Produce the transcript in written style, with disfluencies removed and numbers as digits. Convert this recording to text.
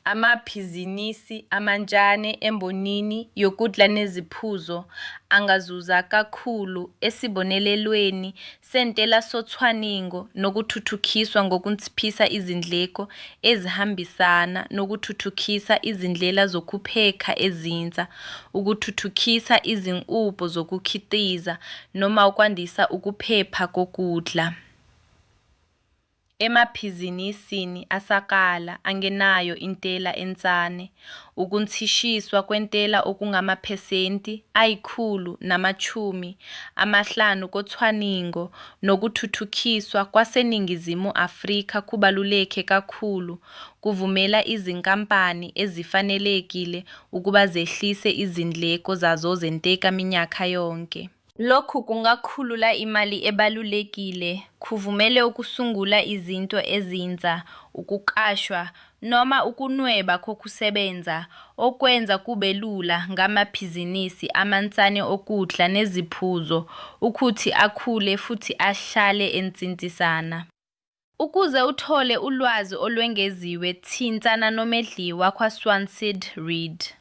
Amabhizinisi amancane embonini yokudla neziphuzo angazuza kakhulu esibonelelweni sentela socwaningo nokuthuthukiswa ngokunciphisa izindleko ezihambisana nokuthuthukisa izindlela zokupheka ezintsha, ukuthuthukisa izinqubo zokukhiqiza noma ukwandisa ukuphepha kokudla. Emabhizinisini asakala angenayo intela encane, ukuncishishwa kwentela okungamaphesenti ayi-150 kocwaningo nokuthuthukiswa kwaseNingizimu Afrika kubaluleke kakhulu, kuvumela izinkampani ezifanelekile ukuba zehlise izindleko zazo zentela minyaka yonke. Lokhu kungakhulula imali ebalulekile, kuvumele ukusungula izinto ezintsha, ukuqashwa noma ukunweba kokusebenza, okwenza kube lula ngamabhizinisi amancane okudla neziphuzo ukuthi akhule futhi ahlale encintisana. Ukuze uthole ulwazi olwengeziwe, thintana nomedli wakwaSwanseed Read.